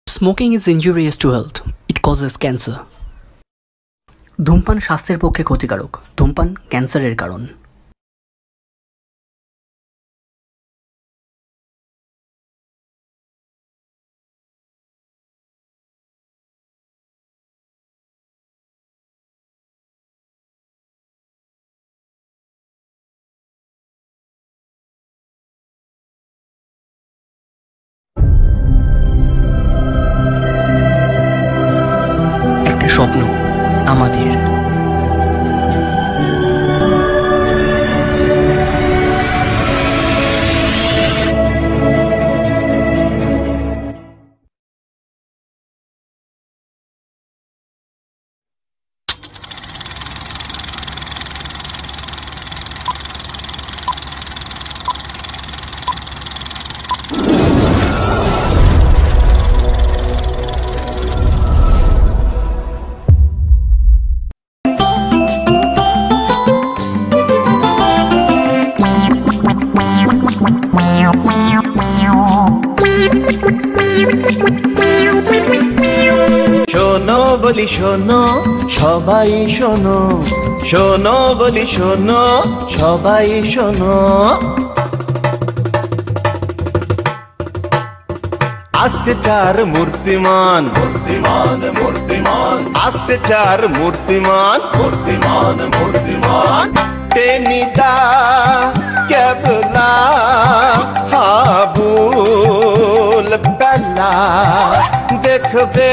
Smoking is injurious to health. It causes cancer. ধূমপান স্বাস্থ্যের পক্ষে ক্ষতিকারক। ধূমপান ক্যান্সারের কারণ। একটা স্বপ্ন আমাদের। শোনো বলি শোনো সবাই শোনো, শোনো বলি শোনো সবাই শোনো। আসতে চার মূর্তিমান, মূর্তিমান মূর্তিমান, আসতে চার মূর্তিমান, মূর্তিমান মূর্তিমান। টেনিদা কেবলা হাবুল বেলা দেখবে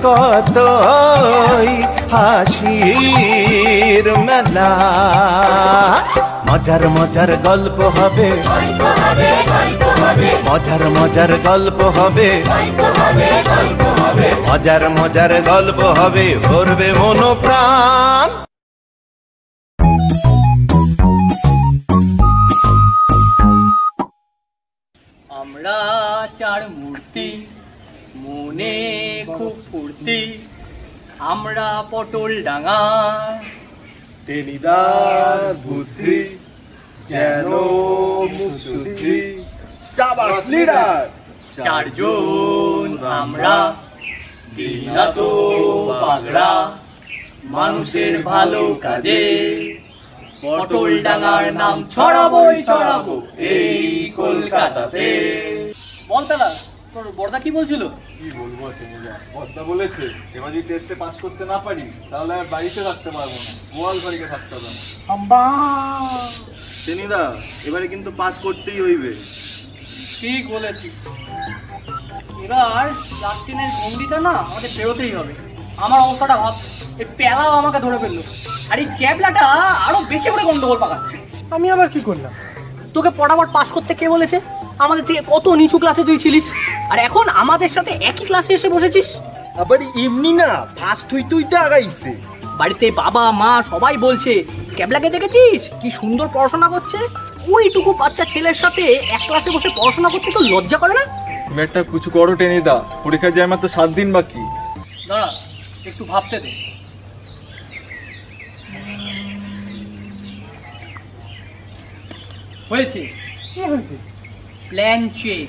কতই হাসির মেলা। মজার মজার গল্প হবে, মজার মজার গল্প হবে, মজার মজার গল্প হবে, ভরবে মন প্রাণ। আমরা চার মূর্তি, মনে খুব ফুর্তি, আমরা পটল ডাঙা। টেনিদার বুদ্ধি যেন মুসুদ্ধি, সাবাস লিডার। চারজন আমরা, দিনা তো পাগড়া, মানুষের ভালো কাজে পটল ডাঙার নাম ছড়াবোই ছড়াবো এই কলকাতাতে। বল তালা, তোর বড়দা কি বলছিল? কি বলবো টেনিদা, বড়দা বলেছে এবার যদি টেস্টে পাস করতে না পারি তাহলে আর বাড়িতে থাকতে পারবো না, গোয়ালঘরে থাকতে হবে না। টেনিদা এবারে কিন্তু পাস করতেই হইবে। ঠিক বলেছিস। এবার লাস্টিনের ভঙ্গিটা না আমাদের বেরোতেই হবে। আমার অবস্থাটা ভাব, এই প্যালাও আমাকে ধরে ফেললো, আর এই ক্যাবলাটা আরো বেশি করে গন্ডগোল পাকাচ্ছে। আমি আবার কি করলাম? তোকে পড়াবার পাস করতে কে বলেছে? আমাদের থেকে কত নিচু ক্লাসে তুই ছিলিস, আর এখন আমাদের সাথে একই ক্লাসে এসে বসেছিস। আবার এমনি না, ফার্স্ট হইতেই তো আগাইছে। বাড়িতে বাবা মা সবাই বলছে ক্যাবলাকে দেখেছিস কি সুন্দর পড়াশোনা করছে। ওইটুকু বাচ্চা ছেলের সাথে এক ক্লাসে বসে পড়াশোনা করতে তো লজ্জা করে না? তুমি একটা কিছু করো টেনিদা, পরীক্ষা যায় আমার তো 7 দিন বাকি। দাঁড়া একটু ভাবতে দে। হয়েছে, কি হয়েছে? Plan check.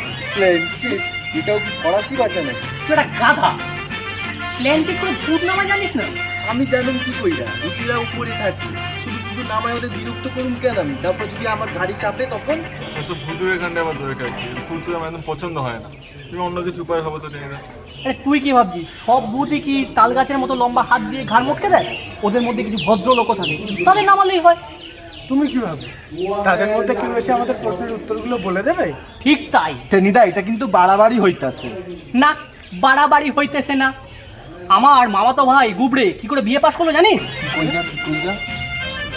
এটাও কি ফরাসি ভাষা নাকি? তুই একটা গাধা, প্ল্যান চেক করে ভূত নামা জানিস না? আমি জানুম কি কইরা, ভূতিরা উপরে থাকি, শুধু শুধু নামায় ওদের বিরক্ত করুন কেন আমি? তারপর যদি আমার গাড়ি চাপে তখন? ওসব ভুতুরের কাণ্ডে আমার দরকার কি? ভুতুর আমার একদম পছন্দ হয় না। তুমি অন্য কিছু উপায় হবে তো টেনিদা। আরে তুই কি ভাবছিস সব ভূতই কি তাল গাছের মতো লম্বা হাত দিয়ে ঘাড় মটকে দেয়? ওদের মধ্যে কিছু ভদ্রলোকও থাকে, তাদের নামালেই হয়। তুমি কি ভাবো তাদের মধ্যে কেউ এসে আমাদের প্রশ্নের উত্তরগুলো বলে দেবে? ঠিক তাই। টেনিদা এটা কিন্তু বাড়াবাড়ি হইতাছে। না, বাড়াবাড়ি হইতেছে না। আমার মামাতো ভাই গুবড়ে কি করে বিয়ে পাস করলো জানিস?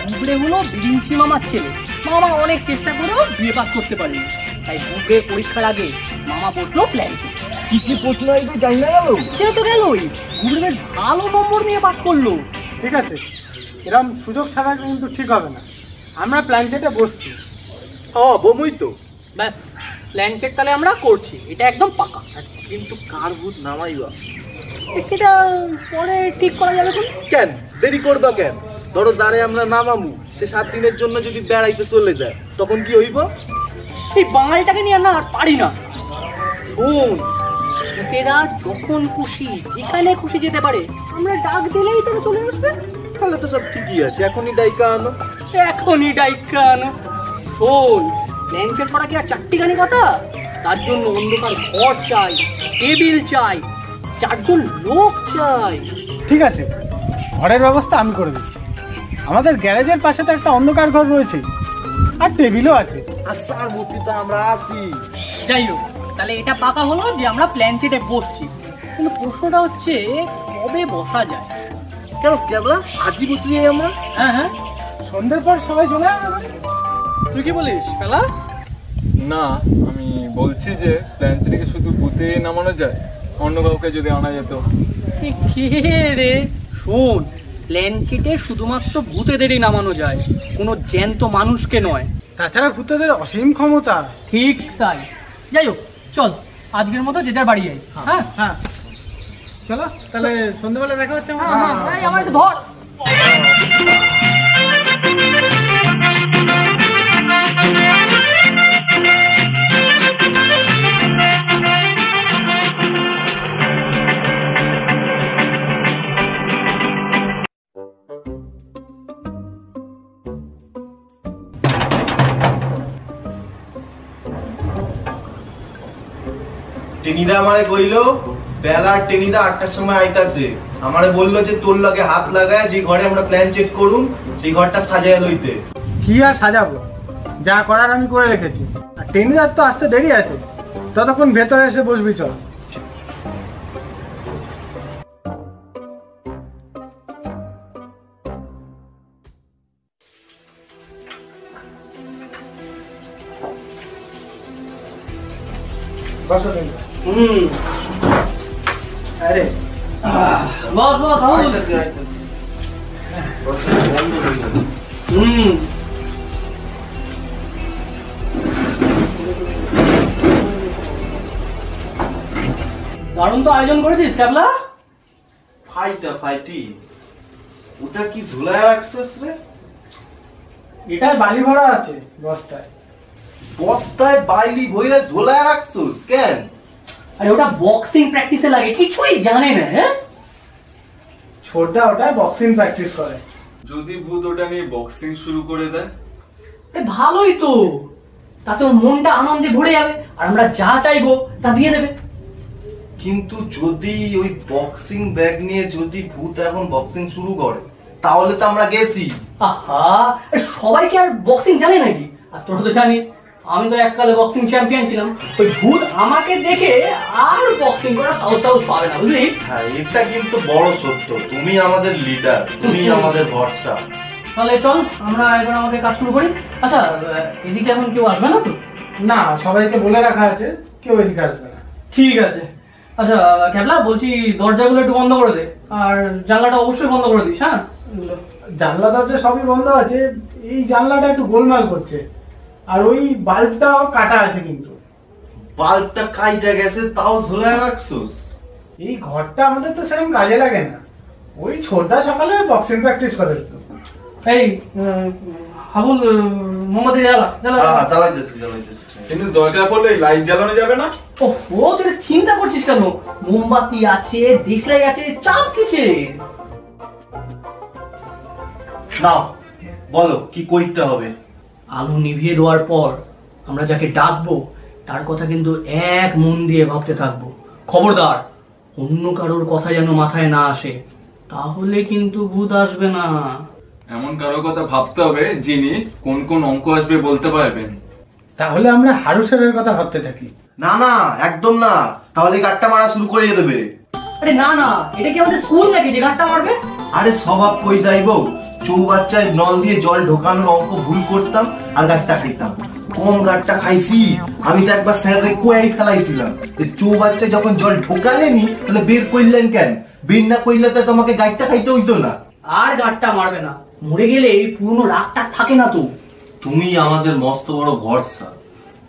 গুবড়ে হলো বিরিঞ্চি মামার ছেলে। মামা অনেক চেষ্টা করেও বিয়ে পাস করতে পারেনি, তাই গুবড়ে পরীক্ষার আগে মামা বসলো প্ল্যান চেক। কি কি প্রশ্ন আইবে জানি না গেল? সে তো গেলই, গুবড়ে বেশ ভালো নম্বর নিয়ে পাস করলো। ঠিক আছে, এরকম সুযোগ ছাড়া কিন্তু ঠিক হবে না। আমরা প্ল্যান চেটে বসছি। বমুই তো। ব্যাস, প্ল্যান চেক তাহলে আমরা করছি, এটা একদম পাকা। কিন্তু কার ভূত নামাইবা সেটা পরে ঠিক করা যাবে। কেন দেরি করবা কেন? ধরো যারে আমরা নামামু সে 7 দিনের জন্য যদি বেড়াইতে চলে যায় তখন কি হইব? এই বাঙালিটাকে নিয়ে না আর পারি না। শোন, ভূতেরা যখন খুশি যেখানে খুশি যেতে পারে, আমরা ডাক দিলেই তারা চলে আসবে। তাহলে তো সব ঠিকই আছে, এখনই ডাইকা আনো। এখনই ডাইকা আনো। শোন, প্ল্যানচেট করা কি আর চারটি গানি কথা? তার জন্য অন্ধকার ঘর চাই, টেবিল চাই, 4 জন লোক চাই। ঠিক আছে, ঘরের ব্যবস্থা আমি করে দিচ্ছি। আমাদের গ্যারেজের পাশে তো একটা অন্ধকার ঘর রয়েছে, আর টেবিলও আছে। আর স্যার মূর্তি তো আমরা আসি। যাই হোক, তাহলে এটা পাকা হলো যে আমরা প্ল্যানচেটে বসছি, কিন্তু প্রশ্নটা হচ্ছে কবে বসা যায়? কেন কেবলা আজই বসে যাই আমরা? হ্যাঁ হ্যাঁ, সন্ধ্যের পর সবাই চলে আসবে। তুই কি বলিস পেলা? না, আমি বলছি যে প্ল্যানচেটকে শুধু ভূতে নামানো যায়, অন্য কাউকে যদি আনা যেত। কে রে? শোন, প্ল্যানচেটে শুধুমাত্র ভূতেদেরই নামানো যায়, কোনো জ্যান্ত মানুষকে নয়। তাছাড়া ভূতেদের অসীম ক্ষমতা। ঠিক তাই। যাই হোক, চল আজকের মতো যে যার বাড়ি যাই। হ্যাঁ হ্যাঁ, চলো তাহলে সন্ধ্যাবেলা দেখা হচ্ছে। আমার একটু ধর। টেনিদা আমারে কইলো বেলা টেনিদা 8টার সময় আইতাছে। আমারে বললো যে তোর লগে হাত লাগায় যে ঘরে আমরা প্ল্যান চেক করুন সেই ঘরটা সাজায় লইতে। কি আর সাজাবো, যা করার আমি করে রেখেছি। আর টেনিদার তো আসতে দেরি আছে, ততক্ষণ ভেতরে এসে বসবি। চল। বসো টেনিদা। আরে বস বস হাউস। আইতাছে, আইতাছে। দারুণ তো আয়োজন করেছিস ক্যাবলা। ফাইটি ওটা কি ঝুলায় রাখছিস রে? এটাই বালি ভরা আছে বস্তায়। বস্তায় বাইলি ভইরা ঝুলায় রাখছিস কেন? আরে ওটা বক্সিং প্র্যাকটিসে লাগে, কিছুই জানে না। হ্যাঁ, ছোটটা ওটাই বক্সিং প্র্যাকটিস করে। যদি ভূত ওটা নিয়ে বক্সিং শুরু করে দেয়? ভালোই তো, তাতে ওর মনটা আনন্দে ভরে যাবে, আর আমরা যা চাইবো তা দিয়ে দেবে। কিন্তু যদি ওই বক্সিং ব্যাগ নিয়ে যদি ভূত এখন বক্সিং শুরু করে তাহলে তো আমরা গেছি। আহা, সবাই কি আর বক্সিং জানে নাকি? আর তোরা তো জানিস আমি তো এককালে বক্সিং চ্যাম্পিয়ন ছিলাম। ওই ভূত আমাকে দেখে আর বক্সিং করার সাহস পাবে না, বুঝলি? হ্যাঁ, এটা কিন্তু বড় সত্য। তুমি আমাদের লিডার, তুমি আমাদের ভরসা। তাহলে চল আমরা এবার আমাদের কাজ শুরু করি। আচ্ছা, এদিকে এখন কেউ আসবে না তো? না, সবাইকে বলে রাখা আছে, কেউ এদিকে আসবে না। ঠিক আছে। আচ্ছা ক্যাবলা, বলছি দরজাগুলো একটু বন্ধ করে দে, আর জানলাটা অবশ্যই বন্ধ করে দিস। হ্যাঁ, জানলা দরজা সবই বন্ধ আছে, এই জানলাটা একটু গোলমাল করছে, আর ওই বাল্বটাও কাটা আছে। কিন্তু বাল্বটা কাইটা গেছে তাও ঝুলায় রাখছিস? এই ঘরটা আমাদের তো সেরকম কাজে লাগে না, ওই ছোটটা সকালে বক্সিং প্র্যাকটিস করে তো। এই হাবুল, মোমবাতি জ্বালা জ্বালা। হ্যাঁ, জ্বালাইতেছি। কিন্তু দরকার পড়লে লাইট জ্বালানো যাবে না? ও তুই চিন্তা করছিস কেন? মোমবাতি আছে, ডিসলাই আছে, চাপ কিসের? নাও বলো কি করতে হবে। আলো নিভিয়ে দেওয়ার পর আমরা যাকে ডাকবো তার কথা কিন্তু এক মন দিয়ে ভাবতে থাকবো। খবরদার অন্য কারোর কথা যেন মাথায় না আসে, তাহলে কিন্তু ভূত আসবে না। এমন কারো কথা ভাবতে হবে যিনি কোন কোন অঙ্ক আসবে বলতে পারবেন। তাহলে আমরা হারুসের কথা ভাবতে থাকি। না না, একদম না, তাহলে গাট্টা মারা শুরু করে দেবে। আরে না না, এটা কি আমাদের স্কুল নাকি যে গানটা মারবে? আরে স্বভাব কই যাইবো, চৌবাচ্চায় নল দিয়ে জল ঢোকানোর অঙ্ক ভুল করতাম আর গাট্টা খাইতাম। কম গাট্টা খাইছি আমি তো একবার স্যারে কোয়াই ফেলাইছিলাম। চৌবাচ্চায় যখন জল ঢোকালেনি তাহলে বের করলেন কেন? বের না করলে তো তোমাকে গাট্টা খাইতে হইতো না। আর গানটা মারবে না, মরে গেলে পুরনো রাগটা থাকে না তো। তুমি আমাদের মস্ত বড় ভরসা।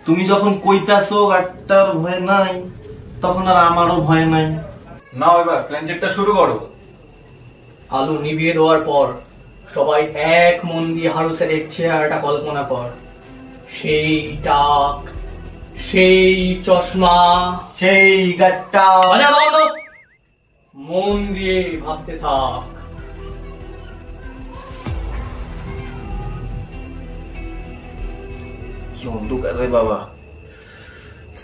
তুমি যখন কইতাছো গাট্টার ভয় নাই, তখন আর আমারও ভয় নাই। নাও এবার প্ল্যানচেটটা শুরু করো। আলো নিভিয়ে দেওয়ার পর সবাই এক মন দিয়ে হারুসের চেহারাটা কল্পনা কর। সেই ডাক, সেই চশমা, সেই গাট্টা। বাজা বন্ধ, মন দিয়ে ভাবতে থাক। কি অন্ধকার রে বাবা,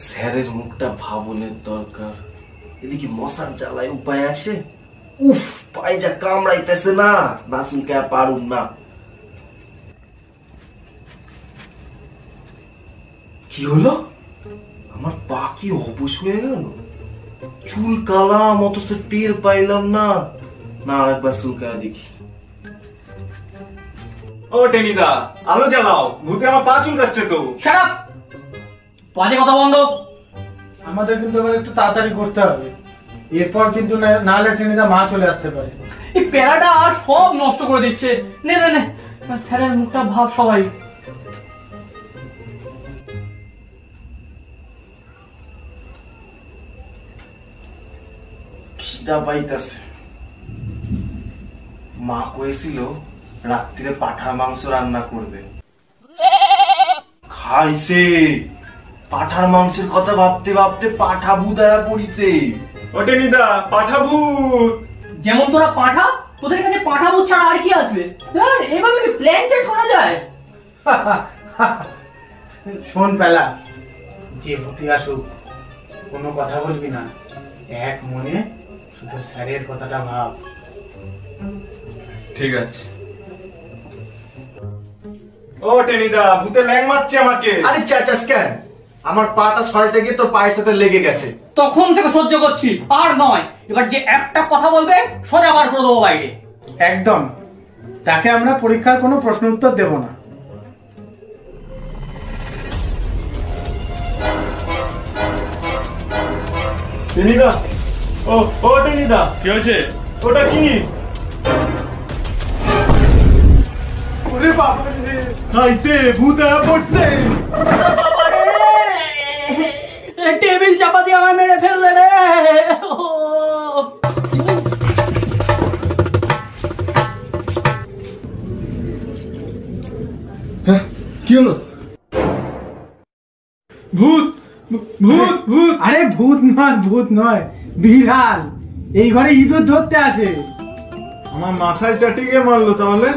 স্যারের মুখটা ভাবনের দরকার। এদিকে মশার জ্বালায় উপায় আছে? উফ, পায়ে যা কামড়াইতেছে না, না শুনকে পারুম না। কি হলো? আমার পা কি অবশ হয়ে গেল? চুল কালাম অথচ টের পাইলাম না। না, আরেকবার চুলকা দেখি। ও টেনিদা, আলো জ্বালাও, ভূতে আমার পা চুলকাচ্ছে তো। শাট আপ, বাজে কথা বন্ধ। আমাদের কিন্তু এবার একটু তাড়াতাড়ি করতে হবে, এরপর কিন্তু নাহলে টেনিদা মা চলে আসতে পারে। এই প্যারাটা সব নষ্ট করে দিচ্ছে। নে নে নে, স্যারের মুখটা ভাব সবাই। খিদা পাইতাছে। মা কয়েছিল রাত্রিরে পাঠার মাংস রান্না করবে, খাইছে। পাঠার মাংসের কথা ভাবতে ভাবতে পাঠা বুদায়া পড়িছে। ও টেনিদা, পাঠা ভূত। যেমন তোরা পাঠা, তোদের কাছে পাঠা ভূত ছাড়া আর কি আসবে? এভাবে কি প্ল্যান চেট করা যায়? শোন পেলা, যে ভূতি আসুক কোনো কথা বলবি না, এক মনে শুধু স্যারের কথাটা ভাব। ঠিক আছে। ও টেনিদা, ভূতে ল্যাং মারছে আমাকে। আরে চাচাস কেন? আমার পাটা সরাইতে গিয়ে তোর পায়ের সাথে লেগে গেছে। তখন থেকে সহ্য করছি, আর নয়। এবার যে একটা কথা বলবে সোজা বার করে দেবো বাইরে। একদম, তাকে আমরা পরীক্ষার কোনো প্রশ্ন উত্তর দেব না। টেনিদা, ও টেনিদা, কি হয়েছে? ওটা কি? ওরে বাবা রে, খাইছে, ভূত পড়ছে। টেবিল চাপা দিয়ে আমায় মেরে ফেললে রে। কি হলো? ভূত ভূত ভূত! আরে ভূত নয়, ভূত নয়, বিড়াল এই ঘরে ইঁদুর ধরতে আসে। আমার মাথায় চাটিয়ে মারলো তাহলে?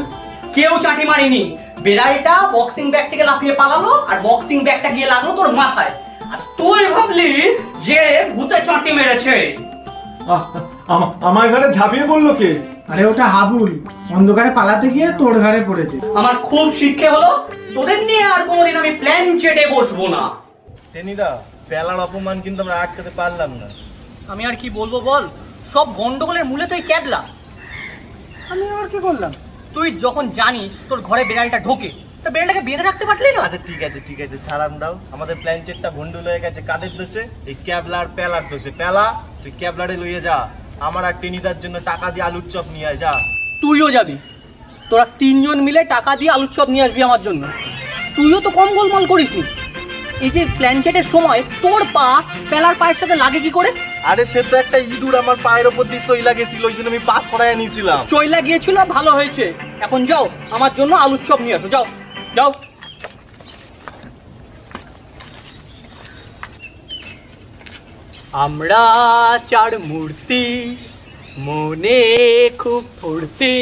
কেউ চাটি মারিনি। বেড়াইটা বক্সিং ব্যাগ থেকে লাফিয়ে পালালো, আর বক্সিং ব্যাগটা গিয়ে লাগলো তোর মাথায়। আর তুই ভাবলি যে ভূতে চাটি মেরেছে। আমার ঘরে ঝাঁপিয়ে পড়লো কে? আরে ওটা হাবুল, অন্ধকারে পালাতে গিয়ে তোর ঘরে পড়েছে। আমার খুব শিক্ষে হলো, তোদের নিয়ে আর কোনোদিন আমি প্ল্যান চেটে বসবো না। টেনিদা, পেলার অপমান কিন্তু আমরা আটকাতে পারলাম না। আমি আর কি বলবো বল, সব গন্ডগোলের মূলে তুই ক্যাবলা। আমি আবার কি করলাম? তুই যখন জানিস তোর ঘরে বেড়ালটা ঢোকে, তা বেড়ালটাকে বেঁধে রাখতে পারলি না? আচ্ছা ঠিক আছে ঠিক আছে, ছাড়ান দাও। আমাদের প্ল্যান চেটটা ভন্ডুল হয়ে গেছে কাদের দোষে? এই ক্যাবলার পেলার দোষে। পেলা, তুই ক্যাবলারে লইয়ে যা, আমার আর টেনিদার জন্য টাকা দিয়ে আলুর চপ নিয়ে আয়, যা। তুইও যাবি, তোরা তিনজন মিলে টাকা দিয়ে আলুর চপ নিয়ে আসবি আমার জন্য। তুইও তো কম গোলমাল করিসনি। এই যে প্ল্যান চেটের সময় তোর পা পেলার পায়ের সাথে লাগে কি করে? আরে সে তো একটা ইঁদুর আমার পায়ের ওপর দিয়ে সই লাগেছিল, ওই জন্য আমি পাস করায় নিয়েছিলাম। চইলা গিয়েছিল, ভালো হয়েছে। এখন যাও, আমার জন্য আলুর চপ নিয়ে আসো, যাও যাও। আমরা চার মূর্তি, মনে খুব ফুর্তি,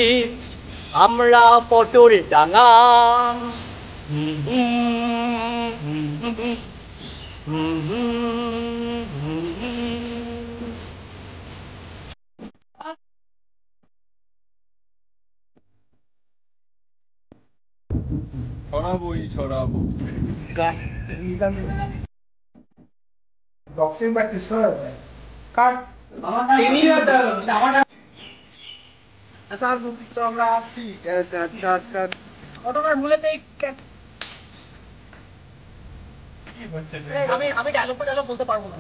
আমরা পটল ডাঙা। ছড়াবো। বক্সিং প্র্যাকটিস করা যায়। কাট আমারটা স্যার তো আমরা আসছি। ঘটনার মূলেতেই কি হচ্ছে? আমি ডায়লগ বলতে পারবো না।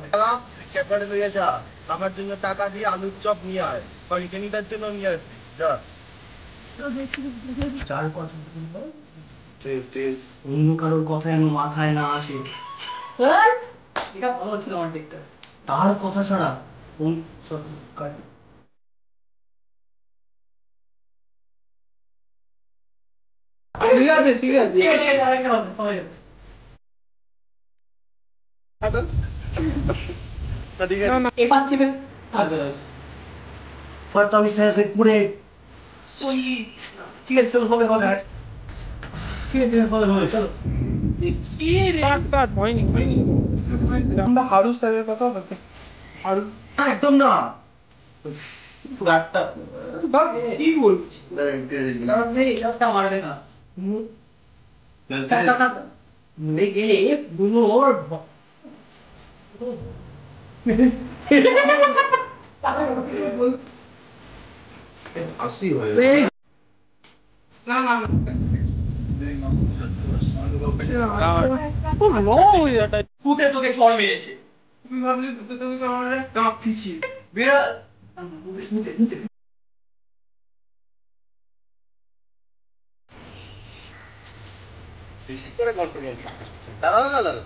ক্যাবলারে লইয়ে যা, আমার জন্য টাকা দিয়ে আলুর চপ নিয়ে আয়, কারণ টেনিদার জন্য নিয়ে আসবি, যা। চার কথা অন্য কারোর কথা যেন মাথায় না আসে। এটা ভালো ছিল আমার দিকটা, তার কথা ছাড়া ঠিক আছে ঠিক আছে। এবার চেপে হয়তো আমি স্যারকে করে ঠিক আছে চলো হবে হবে ঠিক আছে হবে হবে চলো আমরা হারু স্যারের কথা বলতে হারু একদম না গাড়টা কি বলছিস মারবে না গেলে বুঝোর আসি হয় কুতে তোকে ছড় মেরেছে তুমি ভাবলি তুমি আমার কাঁপ পিছিয়ে বেরা দাদা দাদা